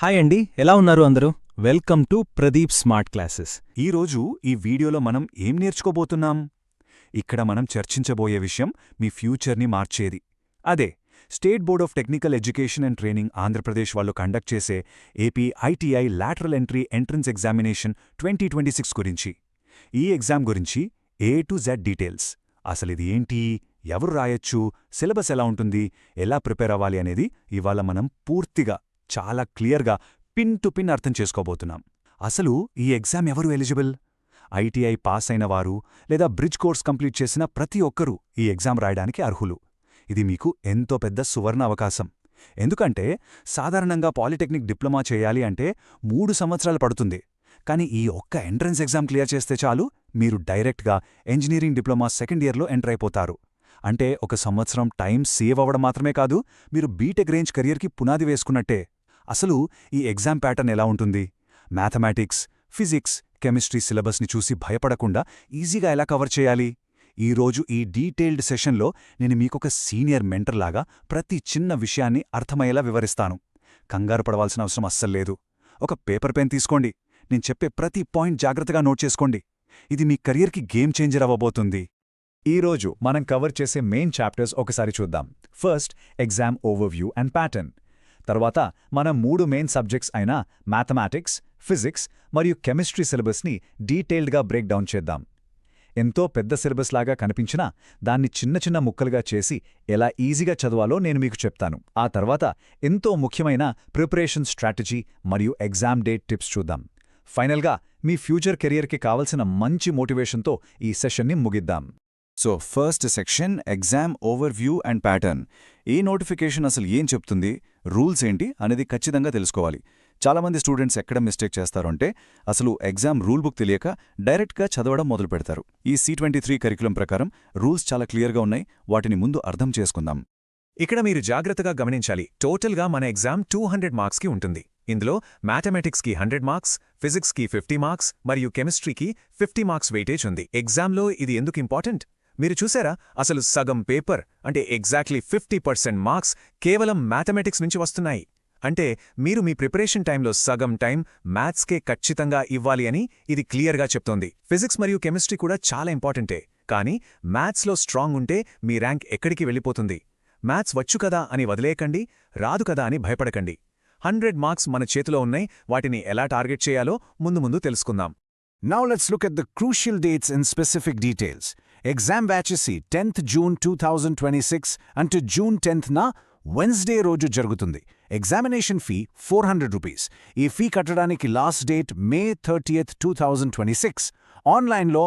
Hi అండి, ఎలా ఉన్నారు అందరూ? Welcome to Pradeep smart classes. ఈరోజు ఈ వీడియోలో మనం ఏం నేర్చుకోబోతున్నాం? ఇక్కడ మనం చర్చించబోయే విషయం మీ ఫ్యూచర్ని మార్చేది. అదే state board of technical education and training Andhra Pradesh వాళ్ళు కండక్ట్ చేసే AP ITI lateral entry entrance examination 2026 గురించి. ఈ ఎగ్జామ్ గురించి ఏ టు జెడ్ డీటెయిల్స్. అసలిది ఏంటి, ఎవరు రాయొచ్చు, సిలబస్ ఎలా ఉంటుంది, ఎలా ప్రిపేర్ అవ్వాలి అనేది ఇవాళ మనం పూర్తిగా చాలా క్లియర్గా పిన్ టు పిన్ అర్థం చేసుకోబోతున్నాం. అసలు ఈ ఎగ్జామ్ ఎవరు ఎలిజిబుల్? ఐటీఐ పాస్ అయిన వారు లేదా బ్రిడ్జ్ కోర్స్ కంప్లీట్ చేసిన ప్రతి ఒక్కరూ ఈ ఎగ్జామ్ రాయడానికి అర్హులు. ఇది మీకు ఎంతో పెద్ద సువర్ణ అవకాశం. ఎందుకంటే సాధారణంగా పాలిటెక్నిక్ డిప్లొమా చేయాలి అంటే 3 సంవత్సరాలు పడుతుంది. కానీ ఈ ఒక్క ఎంట్రన్స్ ఎగ్జామ్ క్లియర్ చేస్తే చాలు, మీరు డైరెక్ట్గా ఇంజనీరింగ్ డిప్లొమా సెకండ్ ఇయర్లో ఎంటర్ అయిపోతారు. అంటే ఒక సంవత్సరం టైం సేవ్ అవ్వడం మాత్రమే కాదు, మీరు బీటెక్ రేంజ్ కెరియర్కి పునాది వేసుకున్నట్టే. అసలు ఈ ఎగ్జామ్ ప్యాటర్న్ ఎలా ఉంటుంది? మ్యాథమెటిక్స్, ఫిజిక్స్, కెమిస్ట్రీ సిలబస్ని చూసి భయపడకుండా ఈజీగా ఎలా కవర్ చేయాలి? ఈరోజు ఈ డీటెయిల్డ్ సెషన్లో నేను మీకొక సీనియర్ మెంటర్లాగా ప్రతి చిన్న విషయాన్ని అర్థమయ్యేలా వివరిస్తాను. కంగారు పడవలసిన అవసరం అస్సల్లేదు. ఒక పేపర్ పెన్ తీసుకోండి. నేను చెప్పే ప్రతి పాయింట్ జాగ్రత్తగా నోట్ చేసుకోండి. ఇది మీ కెరియర్కి గేమ్ చేంజర్ అవ్వబోతుంది. ఈరోజు మనం కవర్ చేసే మెయిన్ చాప్టర్స్ ఒకసారి చూద్దాం. First, exam overview and pattern. తర్వాత మనం 3 మెయిన్ సబ్జెక్ట్స్ అయిన మ్యాథమెటిక్స్, ఫిజిక్స్ మరియు కెమిస్ట్రీ సిలబస్ని డీటెయిల్డ్గా బ్రేక్ డౌన్ చేద్దాం. ఎంతో పెద్ద సిలబస్ లాగా కనిపించినా దాన్ని చిన్న చిన్న ముక్కలుగా చేసి ఎలా ఈజీగా చదవాలో నేను మీకు చెప్తాను. ఆ తర్వాత ఎంతో ముఖ్యమైన ప్రిపరేషన్ స్ట్రాటజీ మరియు ఎగ్జామ్ డేట్ టిప్స్ చూద్దాం. ఫైనల్గా మీ ఫ్యూచర్ కెరియర్కి కావలసిన మంచి మోటివేషన్తో ఈ సెషన్ని ముగిద్దాం. So first section, exam overview and pattern. A notification అసలు ఏం చెప్తుంది, రూల్స్ ఏంటి అనేది ఖచ్చితంగా తెలుసుకోవాలి. చాలామంది స్టూడెంట్స్ ఎక్కడ మిస్టేక్ చేస్తారంటే అసలు ఎగ్జామ్ రూల్ బుక్ తెలియక డైరెక్ట్గా చదవడం మొదలు పెడతారు. ఈ C23 కరికులం ప్రకారం రూల్స్ చాలా క్లియర్గా ఉన్నాయి. వాటిని ముందు అర్థం చేసుకుందాం. ఇక్కడ మీరు జాగ్రత్తగా గమనించాలి. టోటల్గా మన ఎగ్జామ్ 200 మార్క్స్కి ఉంటుంది. ఇందులో మ్యాథమెటిక్స్కి 100 మార్క్స్, ఫిజిక్స్కి 50 మార్క్స్ మరియు కెమిస్ట్రీకి 50 మార్క్స్ వెయిటేజ్ ఉంది. ఎగ్జామ్లో ఇది ఎందుకు ఇంపార్టెంట్? మీరు చూసారా, అసలు సగం పేపర్ అంటే ఎగ్జాక్ట్లీ 50% మార్క్స్ కేవలం మ్యాథమెటిక్స్ నుంచి వస్తున్నాయి. అంటే మీరు మీ ప్రిపరేషన్ టైంలో సగం టైం మ్యాథ్స్కే ఖచ్చితంగా ఇవ్వాలి అని ఇది క్లియర్గా చెప్తోంది. ఫిజిక్స్ మరియు కెమిస్ట్రీ కూడా చాలా ఇంపార్టెంటే. కానీ మ్యాథ్స్లో స్ట్రాంగ్ ఉంటే మీ ర్యాంక్ ఎక్కడికి వెళ్ళిపోతుంది. మ్యాథ్స్ వచ్చు కదా అని వదిలేయకండి, రాదు కదా అని భయపడకండి. 100 మార్క్స్ మన చేతిలో ఉన్నాయి. వాటిని ఎలా టార్గెట్ చేయాలో ముందు తెలుసుకుందాం. Now let's look at the crucial dates in specific details. Exam వచ్చేసి 10th June 2026 అంటే June 10th నా వెన్స్డే రోజు జరుగుతుంది. Examination fee 400 rupees. ఈ ఫీ కట్టడానికి లాస్ట్ డేట్ May 30th, 2026. ఆన్లైన్లో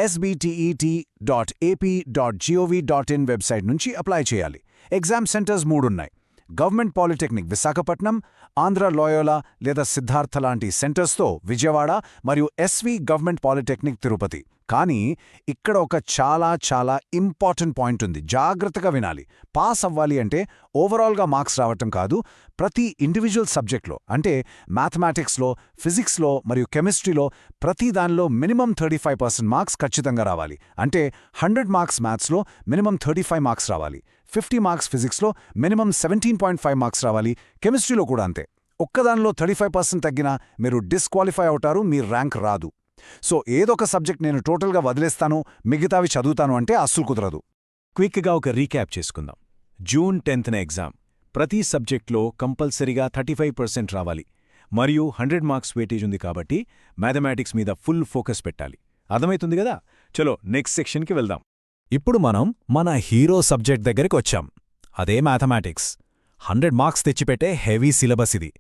sbtet.ap.gov.in వెబ్సైట్ నుంచి అప్లై చేయాలి. ఎగ్జామ్ సెంటర్స్ 3 ఉన్నాయి. Government polytechnic Visakhapatnam, Andhra Loyola లేదా సిద్ధార్థ లాంటి సెంటర్స్తో విజయవాడ మరియు ఎస్వి గవర్నమెంట్ పాలిటెక్నిక్ తిరుపతి. కానీ ఇక్కడ ఒక చాలా ఇంపార్టెంట్ పాయింట్ ఉంది. జాగ్రత్తగా వినాలి. పాస్ అవ్వాలి అంటే ఓవరాల్గా మార్క్స్ రావటం కాదు, ప్రతి ఇండివిజువల్ సబ్జెక్ట్లో అంటే మ్యాథమెటిక్స్లో, ఫిజిక్స్లో మరియు కెమిస్ట్రీలో ప్రతి దానిలో మినిమం 35% మార్క్స్ ఖచ్చితంగా రావాలి. అంటే 100 మార్క్స్ మ్యాథ్స్లో మినిమం 35 మార్క్స్ రావాలి. 50 మార్క్స్ ఫిజిక్స్లో మినిమం 17.5 మార్క్స్ రావాలి. కెమిస్ట్రీలో కూడా అంతే. ఒక్కదానిలో 35% తగ్గినా మీరు డిస్క్వాలిఫై అవుతారు, మీ ర్యాంక్ రాదు. సో ఏదొక సబ్జెక్ట్ నేను టోటల్గా వదిలేస్తాను, మిగతావి చదువుతాను అంటే అస్సలు కుదరదు. క్విక్గా ఒక రీక్యాప్ చేసుకుందాం. June 10th exam. ప్రతి సబ్జెక్ట్లో కంపల్సరీగా 35% రావాలి. మరియు 100 మార్క్స్ వెయిటేజ్ ఉంది కాబట్టి మ్యాథమెటిక్స్ మీద ఫుల్ ఫోకస్ పెట్టాలి. అర్థమవుతుంది కదా? చలో నెక్స్ట్ సెక్షన్కి వెళ్దాం. ఇప్పుడు మనం మన హీరో సబ్జెక్ట్ దగ్గరికి వచ్చాం. అదే మ్యాథమెటిక్స్. 100 మార్క్స్ తెచ్చిపెట్టే హెవీ సిలబస్ ఇది.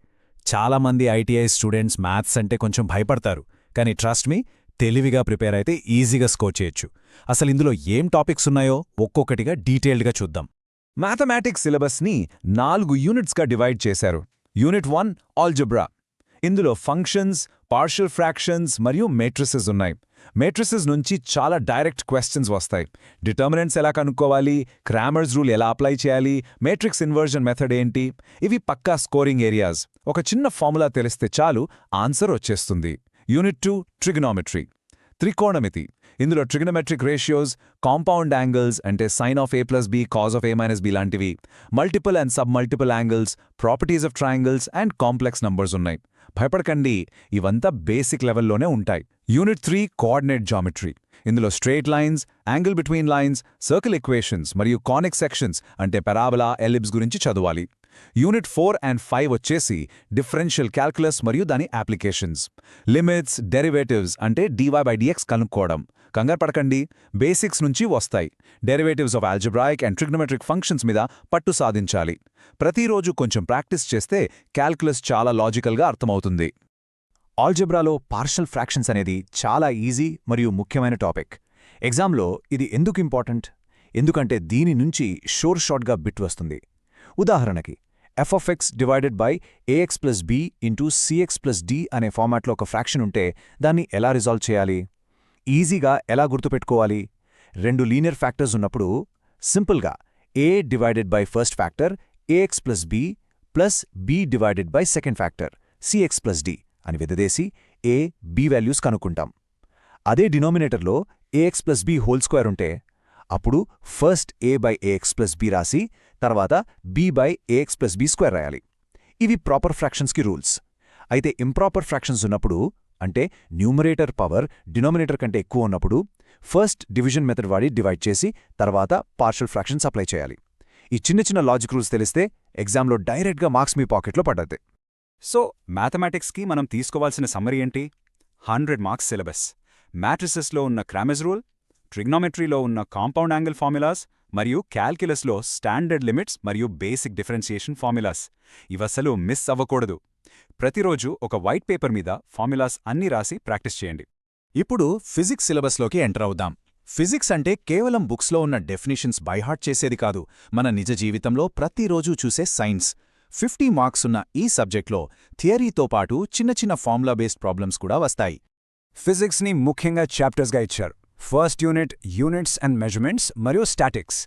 చాలామంది ఐటీఐ స్టూడెంట్స్ మ్యాథ్స్ అంటే కొంచెం భయపడతారు. కానీ ట్రస్ట్ మీ, తెలివిగా ప్రిపేర్ అయితే ఈజీగా స్కోర్ చేయొచ్చు. అసలు ఇందులో ఏం టాపిక్స్ ఉన్నాయో ఒక్కొక్కటిగా డీటెయిల్డ్గా చూద్దాం. మ్యాథమెటిక్స్ సిలబస్ని 4 యూనిట్స్గా డివైడ్ చేశారు. Unit 1 algebra. ఇందులో ఫంక్షన్స్, పార్షియల్ ఫ్రాక్షన్స్ మరియు మేట్రిసెస్ ఉన్నాయి. మేట్రిసెస్ నుంచి చాలా డైరెక్ట్ క్వశ్చన్స్ వస్తాయి. డిటర్మినెంట్స్ ఎలా కనుక్కోవాలి, క్రామర్స్ రూల్ ఎలా అప్లై చేయాలి, మేట్రిక్స్ ఇన్వర్జన్ మెథడ్ ఏంటి, ఇవి పక్కా స్కోరింగ్ ఏరియాస్. ఒక చిన్న ఫార్ములా తెలిస్తే చాలు, ఆన్సర్ వచ్చేస్తుంది. Unit 2 trigonometry. త్రికోణమితి. ఇందులో ట్రిగనమెట్రిక్ రేషియోస్, కాంపౌండ్ యాంగిల్స్ అంటే sine of a plus b, cos of a minus b లాంటివి, multiple and sub multiple angles, properties of triangles and complex numbers ఉన్నాయి. భయపడకండి, ఇవంతా బేసిక్ లెవెల్లోనే ఉంటాయి. Unit 3 coordinate geometry. ఇందులో straight lines, angle between lines, circle equations మరియు conic sections అంటే parabola, ellipse గురించి చదవాలి. యూనిట్ 4 అండ్ 5 వచ్చేసి డిఫరెన్షియల్ క్యాల్కులస్ మరియు దాని అప్లికేషన్స్. లిమిట్స్, డెరివేటివ్స్ అంటే dy/dx కనుక్కోవడం. కంగారు పడకండి, బేసిక్స్ నుంచి వస్తాయి. Derivatives of algebraic and trigonometric functions మీద పట్టు సాధించాలి. ప్రతిరోజు కొంచెం ప్రాక్టీస్ చేస్తే క్యాల్కులస్ చాలా లాజికల్గా అర్థమవుతుంది. ఆల్జిబ్రాలో పార్షల్ ఫ్రాక్షన్స్ అనేది చాలా ఈజీ మరియు ముఖ్యమైన టాపిక్. ఎగ్జామ్లో ఇది ఎందుకు ఇంపార్టెంట్? ఎందుకంటే దీని నుంచి షార్ట్గా బిట్ వస్తుంది. ఉదాహరణకి f(x) divided by ax plus b into cx plus d అనే ఫార్మాట్లో ఒక ఫ్రాక్షన్ ఉంటే దాన్ని ఎలా రిజాల్వ్ చేయాలి? ఈజీగా ఎలా గుర్తుపెట్టుకోవాలి? రెండు లీనియర్ ఫ్యాక్టర్స్ ఉన్నప్పుడు సింపుల్గా a divided by first factor ax plus b plus b divided by second factor cx plus d అని విడదీసి a, b వాల్యూస్ కనుక్కుంటాం. అదే డినోమినేటర్లో ax plus b whole square ఉంటే అప్పుడు first a by ax plus b రాసి తర్వాత b by ax plus b square రాయాలి. ఇవి proper ఫ్రాక్షన్స్కి rules. అయితే ఇంప్రాపర్ ఫ్రాక్షన్స్ ఉన్నప్పుడు అంటే న్యూమరేటర్ పవర్ డినోమినేటర్ కంటే ఎక్కువ ఉన్నప్పుడు ఫస్ట్ డివిజన్ మెథడ్ వాడి డివైడ్ చేసి తర్వాత పార్షల్ ఫ్రాక్షన్స్ అప్లై చేయాలి. ఈ చిన్న చిన్న లాజిక్ రూల్స్ తెలిస్తే ఎగ్జామ్లో డైరెక్ట్గా మార్క్స్ మీ పాకెట్లో పడ్డది. సో మ్యాథమెటిక్స్కి మనం తీసుకోవాల్సిన సమ్మరీ ఏంటి? 100 మార్క్స్ సిలబస్, మ్యాట్రిసెస్లో ఉన్న క్రామెజ్ రూల్, ట్రిగ్నోమెట్రీలో ఉన్న కాంపౌండ్ యాంగిల్ ఫార్ములాస్ మరియు క్యాల్క్యులస్లో స్టాండర్డ్ లిమిట్స్ మరియు బేసిక్ డిఫరెన్షియేషన్ ఫార్ములాస్. ఇవసలు మిస్ అవ్వకూడదు. ప్రతిరోజు ఒక వైట్ పేపర్ మీద ఫార్ములాస్ అన్నీ రాసి ప్రాక్టీస్ చేయండి. ఇప్పుడు ఫిజిక్స్ సిలబస్లోకి ఎంటర్ అవుదాం. ఫిజిక్స్ అంటే కేవలం బుక్స్లో ఉన్న డెఫినిషన్స్ బైహార్ట్ చేసేది కాదు, మన నిజ జీవితంలో ప్రతిరోజూ చూసే సైన్స్. 50 మార్క్స్ ఉన్న ఈ సబ్జెక్ట్లో థియరీతో పాటు చిన్న చిన్న ఫార్ములా బేస్డ్ ప్రాబ్లమ్స్ కూడా వస్తాయి. ఫిజిక్స్ని ముఖ్యంగా చాప్టర్స్గా ఇచ్చారు. First unit units and measurements మరియు statics,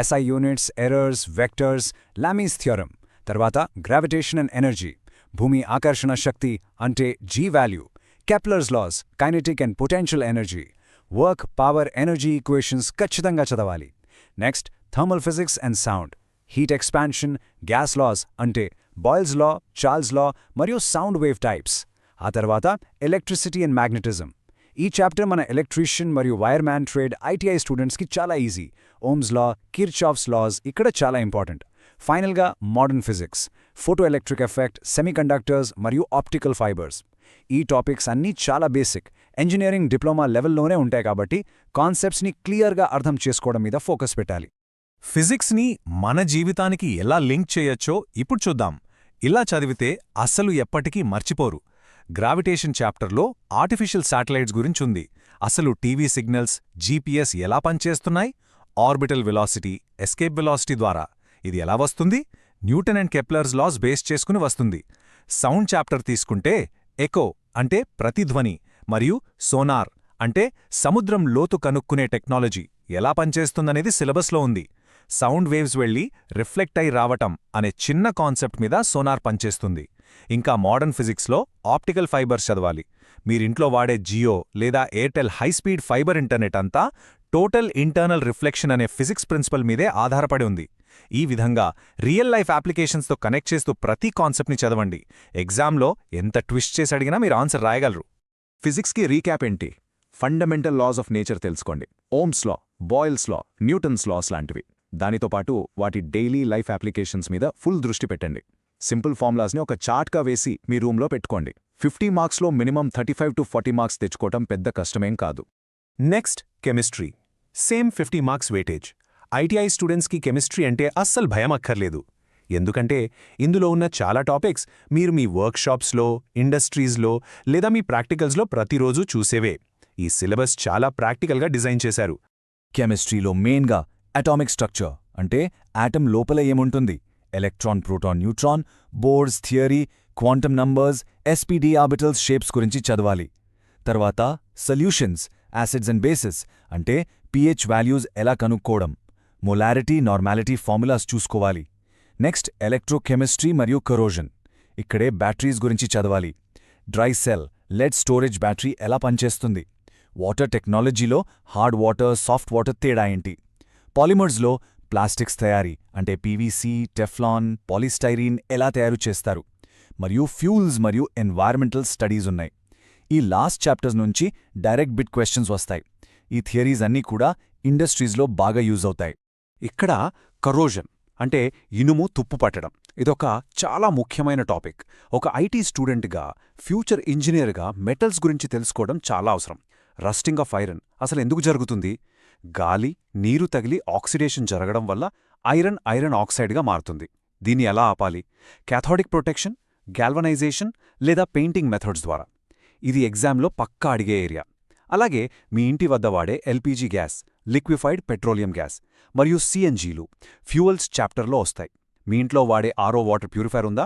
SI units, errors, vectors, Lami's theorem. తర్వాత గ్రావిటేషన్ అండ్ ఎనర్జీ, భూమి ఆకర్షణ శక్తి అంటే G value, Kepler's laws, kinetic and potential energy, work, power, energy equations ఖచ్చితంగా చదవాలి. Next thermal physics and sound, heat expansion, gas laws అంటే Boyle's law, Charles law మరియు sound wave types. ఆ తర్వాత ఎలక్ట్రిసిటీ అండ్ మ్యాగ్నెటిజం. ఈ chapter మన electrician మరియు wireman trade ITI స్టూడెంట్స్కి చాలా easy. Ohm's law, Kirchhoff's laws ఇక్కడ చాలా ఇంపార్టెంట్. ఫైనల్గా modern physics, photo electric effect, semiconductors మరియు ఆప్టికల్ ఫైబర్స్. ఈ టాపిక్స్ అన్నీ చాలా బేసిక్, ఇంజనీరింగ్ డిప్లొమా లెవెల్లోనే ఉంటాయి కాబట్టి కాన్సెప్ట్స్ని క్లియర్గా అర్థం చేసుకోవడం మీద ఫోకస్ పెట్టాలి. ఫిజిక్స్ని మన జీవితానికి ఎలా లింక్ చేయొచ్చో ఇప్పుడు చూద్దాం. ఇలా చదివితే అస్సలు ఎప్పటికీ మర్చిపోరు. గ్రావిటేషన్ చాప్టర్లో ఆర్టిఫిషియల్ శాటిలైట్స్ గురించుంది. అసలు టీవీ సిగ్నల్స్, GPS ఎలా పనిచేస్తున్నాయి? ఆర్బిటల్ వెలాసిటీ, ఎస్కేప్ వెలాసిటీ ద్వారా. ఇది ఎలా వస్తుంది? Newton and Kepler's laws base చేసుకుని వస్తుంది. సౌండ్ చాప్టర్ తీసుకుంటే ఎకో అంటే ప్రతిధ్వని మరియు సోనార్ అంటే సముద్రం లోతు కనుక్కునే టెక్నాలజీ ఎలా పనిచేస్తుందనేది సిలబస్లో ఉంది. సౌండ్ వేవ్స్ వెళ్లి రిఫ్లెక్ట్ అయి రావటం అనే చిన్న కాన్సెప్ట్ మీద సోనార్ పనిచేస్తుంది. ఇంకా మోడర్న్ ఫిజిక్స్లో ఆప్టికల్ ఫైబర్స్ చదవాలి. మీరింట్లో వాడే జియో లేదా ఎయిర్టెల్ హైస్పీడ్ ఫైబర్ ఇంటర్నెట్ అంతా టోటల్ ఇంటర్నల్ రిఫ్లెక్షన్ అనే ఫిజిక్స్ ప్రిన్సిపల్ మీదే ఆధారపడి ఉంది. ఈ విధంగా రియల్ లైఫ్ అప్లికేషన్స్తో కనెక్ట్ చేస్తూ ప్రతి కాన్సెప్ట్ని చదవండి. ఎగ్జామ్లో ఎంత ట్విస్ట్ చేసి అడిగినా మీరు ఆన్సర్ రాయగలరు. ఫిజిక్స్కి రీక్యాప్ ఏంటి? ఫండమెంటల్ లాస్ ఆఫ్ నేచర్ తెలుసుకోండి. Ohm's law, Boyle's law, Newton's laws లాంటివి. దానితో పాటు వాటి డైలీ లైఫ్ అప్లికేషన్స్ మీద ఫుల్ దృష్టి పెట్టండి. సింపుల్ ఫార్ములాస్ని ఒక చార్ట్గా వేసి మీ రూమ్లో పెట్టుకోండి. 50 మార్క్స్లో మినిమం 35 to 40 మార్క్స్ తెచ్చుకోవటం పెద్ద కష్టమేం కాదు. Next chemistry, same 50 marks weightage. ITI స్టూడెంట్స్కి కెమిస్ట్రీ అంటే అస్సలు భయం అక్కర్లేదు. ఎందుకంటే ఇందులో ఉన్న చాలా టాపిక్స్ మీరు మీ వర్క్షాప్స్లో, ఇండస్ట్రీస్లో లేదా మీ ప్రాక్టికల్స్లో ప్రతిరోజూ చూసేవే. ఈ సిలబస్ చాలా ప్రాక్టికల్గా డిజైన్ చేశారు. కెమిస్ట్రీలో మెయిన్గా అటామిక్ స్ట్రక్చర్ అంటే ఆటమ్ లోపల ఏముంటుంది, electron, proton, neutron, Bohr's theory, quantum numbers, SPD orbitals shapes గురించి చదవాలి. తర్వాత సొల్యూషన్స్, యాసిడ్స్ అండ్ బేసెస్ అంటే pH వాల్యూస్ ఎలా కనుక్కోవడం, మొలారిటీ, నార్మాలిటీ ఫార్ములాస్ చూసుకోవాలి. నెక్స్ట్ ఎలక్ట్రోకెమిస్ట్రీ మరియు కరోజన్. ఇక్కడే బ్యాటరీస్ గురించి చదవాలి. Dry cell, lead storage battery ఎలా పనిచేస్తుంది, వాటర్ టెక్నాలజీలో హార్డ్ వాటర్, సాఫ్ట్ వాటర్ తేడా ఏంటి? పాలిమర్స్లో ప్లాస్టిక్స్ తయారీ అంటే పీవీసీ, టెఫ్లాన్, పాలిస్టైరీన్ ఎలా తయారు చేస్తారు? మరియు ఫ్యూల్స్ మరియు ఎన్వైర్మెంటల్ స్టడీస్ ఉన్నాయి. ఈ లాస్ట్ చాప్టర్స్ నుంచి డైరెక్ట్ బిట్ క్వశ్చన్స్ వస్తాయి. ఈ థియరీస్ అన్నీ కూడా ఇండస్ట్రీస్లో బాగా యూజ్ అవుతాయి. ఇక్కడ కరోజన్ అంటే ఇనుము తుప్పు పట్టడం ఇదొక చాలా ముఖ్యమైన టాపిక్. ఒక ఐటీ స్టూడెంట్గా, ఫ్యూచర్ ఇంజనీర్గా మెటల్స్ గురించి తెలుసుకోవడం చాలా అవసరం. రస్టింగ్ ఆఫ్ ఐరన్ అసలు ఎందుకు జరుగుతుంది? గాలి, నీరు తగిలి ఆక్సిడేషన్ జరగడం వల్ల ఐరన్ ఆక్సైడ్గా మారుతుంది. దీన్ని ఎలా ఆపాలి? క్యాథోడిక్ ప్రొటెక్షన్, గాల్వనైజేషన్ లేదా పెయింటింగ్ మెథడ్స్ ద్వారా. ఇది ఎగ్జామ్లో పక్కా అడిగే ఏరియా. అలాగే మీ ఇంటి వద్ద వాడే LPG gas, liquefied petroleum gas మరియు సిఎన్జీలు ఫ్యూయల్స్ చాప్టర్లో వస్తాయి. మీ ఇంట్లో వాడే ఆరో వాటర్ ప్యూరిఫైర్ ఉందా?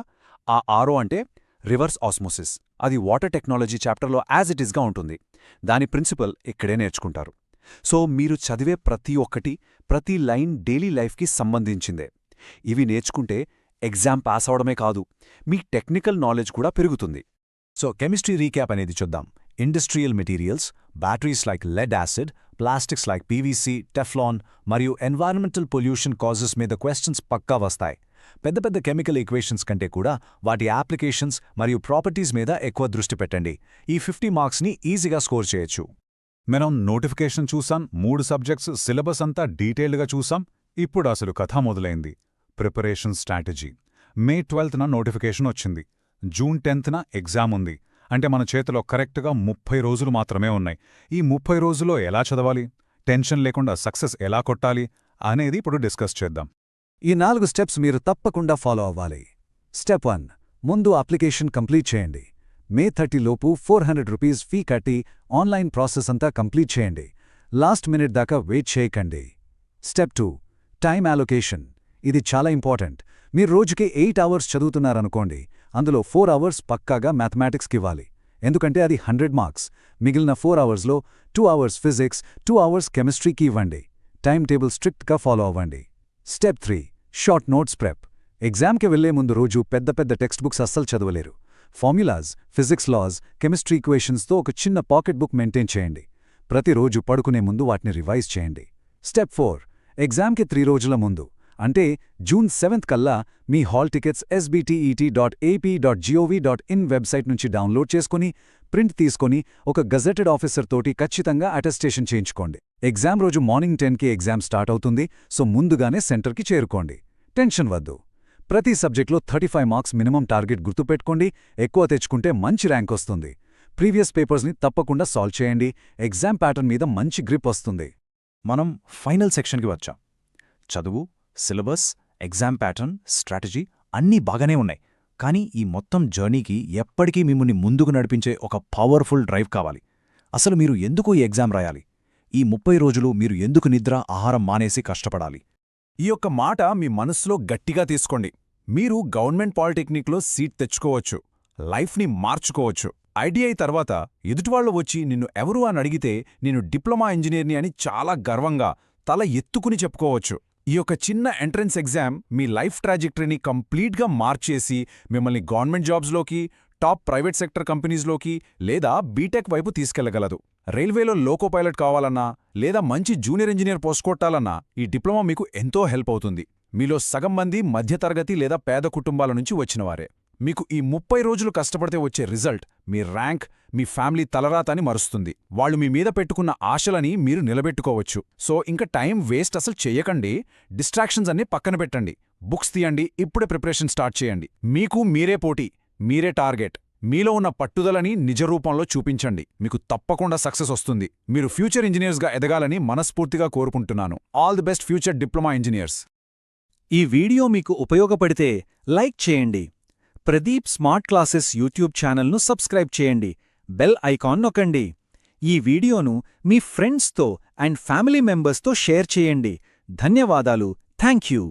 ఆ ఆరో అంటే రివర్స్ ఆస్మోసిస్. అది వాటర్ టెక్నాలజీ చాప్టర్లో యాజ్ ఇట్ ఈస్గా ఉంటుంది. దాని ప్రిన్సిపల్ ఇక్కడే నేర్చుకుంటారు. సో మీరు చదివే ప్రతి లైన్ డైలీ లైఫ్కి సంబంధించిందే. ఇవి నేర్చుకుంటే ఎగ్జామ్ పాస్ అవడమే కాదు, మీ టెక్నికల్ నాలెడ్జ్ కూడా పెరుగుతుంది. సో కెమిస్ట్రీ రీక్యాప్ అనేది చూద్దాం. Industrial materials, batteries like lead acid, plastics like PVC, Teflon మరియు ఎన్వైరన్మెంటల్ పొల్యూషన్ కాజెస్ మీద క్వశ్చన్స్ పక్కా వస్తాయి. పెద్ద పెద్ద కెమికల్ ఈక్వేషన్స్ కంటే కూడా వాటి అప్లికేషన్స్ మరియు ప్రాపర్టీస్ మీద ఎక్కువ దృష్టి పెట్టండి. ఈ 50 మార్క్స్ని ఈజీగా స్కోర్ చేయొచ్చు. మనం నోటిఫికేషన్ చూసాం, 3 సబ్జెక్ట్స్ సిలబస్ అంతా డీటెయిల్డ్గా చూసాం. ఇప్పుడు అసలు కథ మొదలైంది. Preparation strategy. మే 12న నోటిఫికేషన్ వచ్చింది. జూన్ 10న ఎగ్జామ్ ఉంది. అంటే మన చేతిలో కరెక్ట్గా 30 రోజులు మాత్రమే ఉన్నాయి. ఈ 30 రోజుల్లో ఎలా చదవాలి, టెన్షన్ లేకుండా సక్సెస్ ఎలా కొట్టాలి అనేది ఇప్పుడు డిస్కస్ చేద్దాం. ఈ 4 స్టెప్స్ మీరు తప్పకుండా ఫాలో అవ్వాలి. స్టెప్ 1, ముందు అప్లికేషన్ కంప్లీట్ చేయండి. మే 30 లోపు 400 రూపీస్ ఫీ కట్టి ఆన్లైన్ ప్రాసెస్ అంతా కంప్లీట్ చేయండి. లాస్ట్ మినిట్ దాకా వెయిట్ చేయకండి. Step 2, time allocation. ఇది చాలా ఇంపార్టెంట్. మీరు రోజుకి 8 అవర్స్ చదువుతున్నారనుకోండి, అందులో 4 అవర్స్ పక్కాగా మ్యాథమెటిక్స్కి ఇవ్వాలి. ఎందుకంటే అది 100 మార్క్స్. మిగిలిన 4 అవర్స్లో 2 అవర్స్ ఫిజిక్స్, 2 అవర్స్ కెమిస్ట్రీకి ఇవ్వండి. టైమ్ టేబుల్ స్ట్రిక్ట్గా ఫాలో అవ్వండి. Step 3, short notes prep. ఎగ్జామ్కి వెళ్లే ముందు రోజు పెద్ద టెక్స్ట్ బుక్స్ అస్సలు చదవలేరు. ఫార్ములాస్, ఫిజిక్స్ లాస్, కెమిస్ట్రీ ఈక్వేషన్స్తో ఒక చిన్న పాకెట్ బుక్ మెయింటైన్ చేయండి. ప్రతిరోజు పడుకునే ముందు వాటిని రివైజ్ చేయండి. స్టెప్ 4, ఎగ్జామ్కి 3 రోజుల ముందు అంటే జూన్ 7th కల్లా మీ హాల్ టికెట్స్ sbtet.ap.gov.in వెబ్సైట్ నుంచి డౌన్లోడ్ చేసుకుని, ప్రింట్ తీసుకొని ఒక గజెటెడ్ ఆఫీసర్ తోటి ఖచ్చితంగా అటెస్టేషన్ చేయించుకోండి. ఎగ్జామ్ రోజు మార్నింగ్ 10కి ఎగ్జామ్ స్టార్ట్ అవుతుంది. సో ముందుగానే సెంటర్కి చేరుకోండి. టెన్షన్ వద్దు. ప్రతి సబ్జెక్ట్లో 35 మార్క్స్ మినిమం టార్గెట్ గుర్తుపెట్టుకోండి. ఎక్కువ తెచ్చుకుంటే మంచి ర్యాంక్ వస్తుంది. ప్రీవియస్ పేపర్స్ని తప్పకుండా సాల్వ్ చేయండి. ఎగ్జామ్ ప్యాటర్న్ మీద మంచి గ్రిప్ వస్తుంది. మనం ఫైనల్ సెక్షన్కి వచ్చాం. చదువు, సిలబస్, ఎగ్జామ్ ప్యాటర్న్, స్ట్రాటజీ అన్నీ బాగానే ఉన్నాయి. కానీ ఈ మొత్తం జర్నీకి ఎప్పటికీ మిమ్మల్ని ముందుకు నడిపించే ఒక పవర్ఫుల్ డ్రైవ్ కావాలి. అసలు మీరు ఎందుకు ఈ ఎగ్జామ్ రాయాలి? ఈ 30 రోజులు మీరు ఎందుకు నిద్ర, ఆహారం మానేసి కష్టపడాలి? ఈ యొక్క మాట మీ మనస్సులో గట్టిగా తీసుకోండి. మీరు గవర్నమెంట్ పాలిటెక్నిక్లో సీట్ తెచ్చుకోవచ్చు, లైఫ్ని మార్చుకోవచ్చు. ఐటీఐ తర్వాత ఎదుటివాళ్లు వచ్చి నిన్ను ఎవరు అని అడిగితే నేను డిప్లొమా ఇంజనీర్ని అని చాలా గర్వంగా తల ఎత్తుకుని చెప్పుకోవచ్చు. ఈ యొక్క చిన్న ఎంట్రన్స్ ఎగ్జామ్ మీ లైఫ్ ట్రాజెక్టరీని కంప్లీట్గా మార్చేసి మిమ్మల్ని గవర్నమెంట్ జాబ్స్లోకి, టాప్ ప్రైవేట్ సెక్టర్ కంపెనీస్లోకి లేదా బీటెక్ వైపు తీసుకెళ్లగలదు. రైల్వేలో లోకో పైలట్ కావాలన్నా లేదా మంచి జూనియర్ ఇంజనీర్ పోస్ట్ కొట్టాలన్నా ఈ డిప్లొమా మీకు ఎంతో హెల్ప్ అవుతుంది. మీలో సగం మంది మధ్యతరగతి లేదా పేద కుటుంబాల నుంచి వచ్చినవారే. మీకు ఈ 30 రోజులు కష్టపడితే వచ్చే రిజల్ట్ మీ ర్యాంక్, మీ ఫ్యామిలీ తలరాతని మరుస్తుంది. వాళ్ళు మీ మీద పెట్టుకున్న ఆశలని మీరు నిలబెట్టుకోవచ్చు. సో ఇంకా టైం వేస్ట్ అసలు చెయ్యకండి. డిస్ట్రాక్షన్స్ అన్నీ పక్కన పెట్టండి. బుక్స్ తీయండి. ఇప్పుడే ప్రిపరేషన్ స్టార్ట్ చేయండి. మీకు మీరే పోటీ, మీరే టార్గెట్. మీలో ఉన్న పట్టుదలని నిజరూపంలో చూపించండి. మీకు తప్పకుండా సక్సెస్ వస్తుంది. మీరు ఫ్యూచర్ ఇంజనీర్స్గా ఎదగాలని మనస్ఫూర్తిగా కోరుకుంటున్నాను. All the best future diploma engineers. ఈ వీడియో మీకు ఉపయోగపడితే లైక్ చేయండి. ప్రదీప్ స్మార్ట్ క్లాసెస్ యూట్యూబ్ ఛానల్ను సబ్స్క్రైబ్ చేయండి. బెల్ ఐకాన్ నొక్కండి. ఈ వీడియోను మీ ఫ్రెండ్స్తో అండ్ ఫ్యామిలీ మెంబర్స్తో షేర్ చేయండి. ధన్యవాదాలు. Thank you.